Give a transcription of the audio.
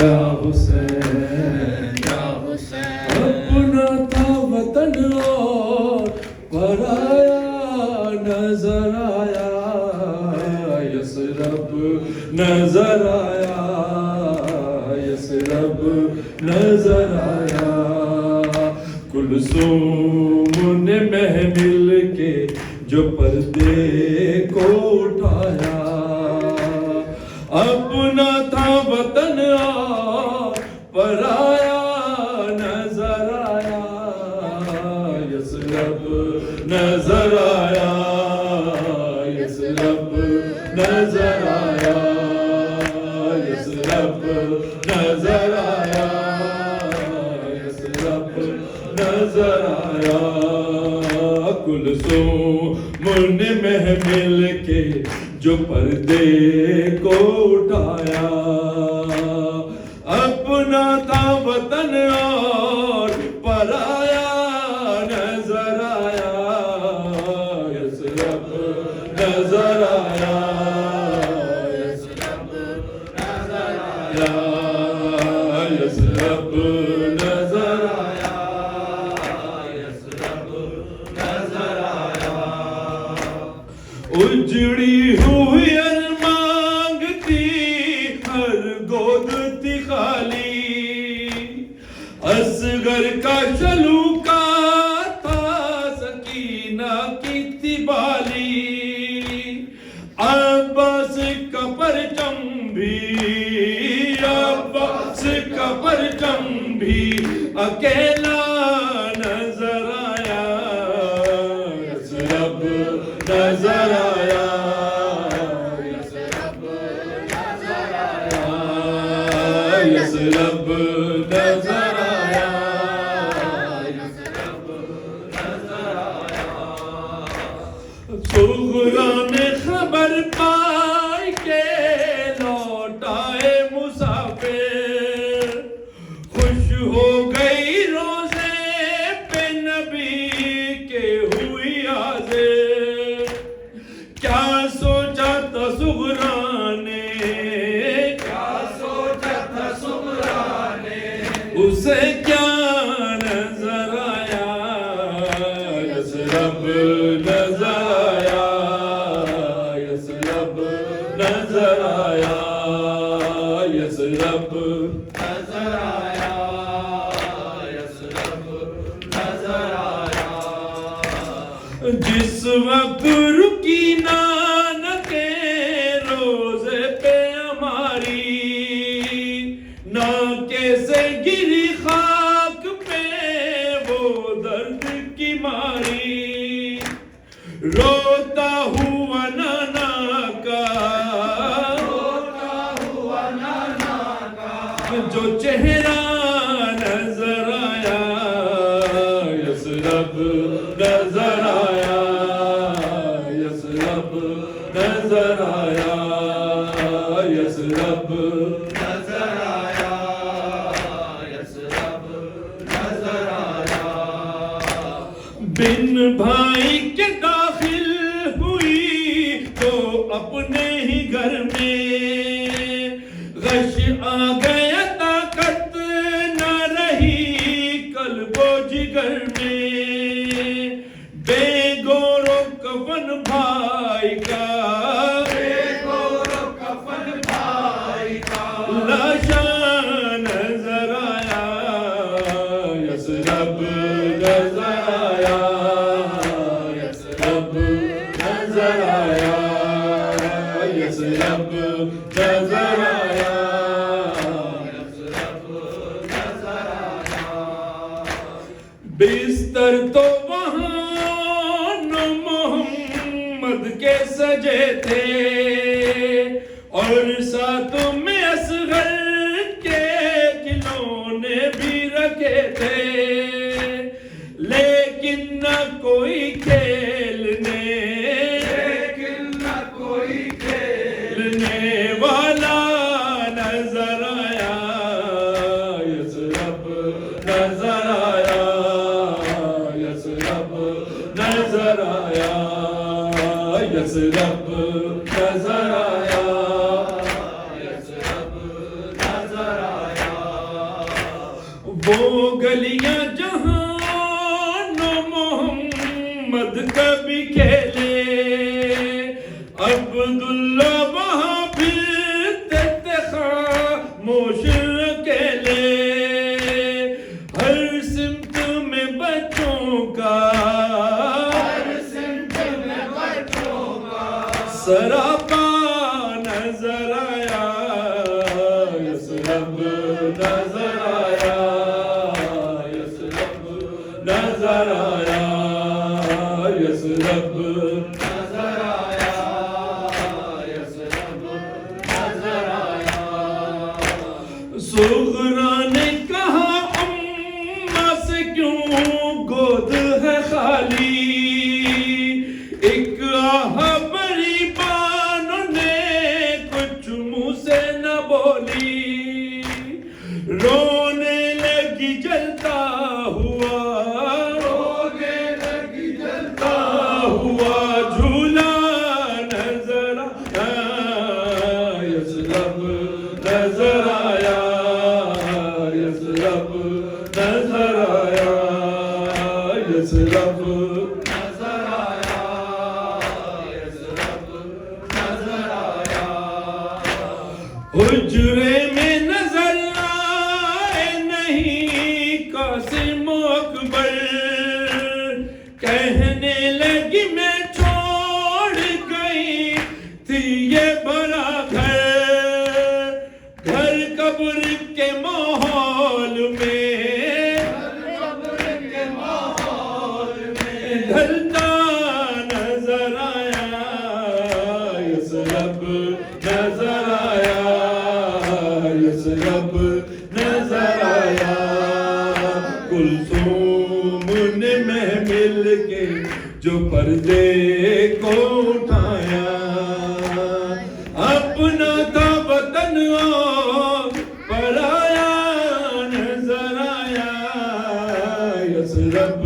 یا حسین یا حسین اپنا تھا وطن اور پرایا نظر آیا یثرب نظر آیا یثرب نظر آیا کلثوم نے محمل کے جو پردے کو اٹھایا اپنا تھا وطن اور پرایا نظر آیا یثرب نظر آیا یثرب نظر آیا یثرب نظر آیا یثرب نظر آیا کلثوم نے محمل کے جو پردے کو اٹھایا اپنا تھا وطن اور پرایا نظر آیا یثرب نظر آیا یثرب نظر آیا یثرب نظر آیا یثرب نظر آیا اجڑی ہوئی مانگتی ہر گود تھی خالی اصغر کا چلوکا تھا سکینہ کی تھی بالی عباس کا پرچم بھی عباس کا پرچم بھی اکیلا نظر آیا یثرب نظر آیا یثرب نظر آیا یثرب نظر آیا یثرب نظر آیا صغرا نے خبر پائی کہ لوٹ آئے مسافر خوش ہو گئی روزے پہ نبی کے ہوئی حاضر کیا سوچا تھا صغرا نے کیا سوچا تھا صغرا نے اسے کیا نظر آیا یثرب نظر آیا یثرب نظر آیا یثرب نظر آیا یثرب نظر آیا جس وقت رکی نانکے روزے پہ ہماری ناکے سے گری خاک پہ وہ درد کی ماری روتا ہوا نانا کا روتا ہوا نانا کا جو چہرہ نظر آیا یثرب نظر آیا یثرب نظر آیا یثرب نظر آیا یثرب نظر آیا بن بھائی کے داخل ہوئی تو اپنے ہی گھر میں غش آ گیا طاقت نہ رہی قلب و جگر میں بے گور و کفن بھائی کا بے گور و کفن بھائی کا لاشا نظر آیا یثرب نظر آیا یثرب نظر آیا یثرب نظر آیا یثرب نظر آیا بستر تو وہاں نو محمد کے سجے تھے اور ساتھ میں اصغر کے کھلونے بھی رکھے تھے لیکن نہ کوئی کھیلنے لیکن نہ کوئی کھیلنے والا نظر آیا یثرب نظر آیا یثرب نظر آیا یثرب نظر آیا یثرب نظر آیا وہ گلیاں جہاں نو محمد کبھی کھیلے عبداللہ وہاں پھرتے تھے خاموش اکیلے ہر سمت میں بچوں کا سراپا نظر آیا یثرب نظر آیا یثرب نظر آیا یثرب نظر آیا یثرب نظر آیا صغرا نے کہا اماں سے کیوں گود ہے خالی ایک آہ بڑی بانوں نے کچھ منہ سے نہ بولی رونے لگی جلتا ہوا رونے لگی جلتا ہوا جھولا نظر آیا یثرب نظر آیا یثرب نظر آیا یثرب نظر آیا یثرب نظر آیا حجرے میں نظر آئے نہیں قاسم و اکبر کہنے لگی میں چھوڑ گئی تھی یہ بڑا گھر گھر قبر کے ماحول میں ڈھلتا نظر آیا یثرب نظر آیا یثرب نظر آیا کلثوم نے محمل کے جو پردے کو اٹھایا اپنا تھا وطن اور پرایا نظر آیا یثرب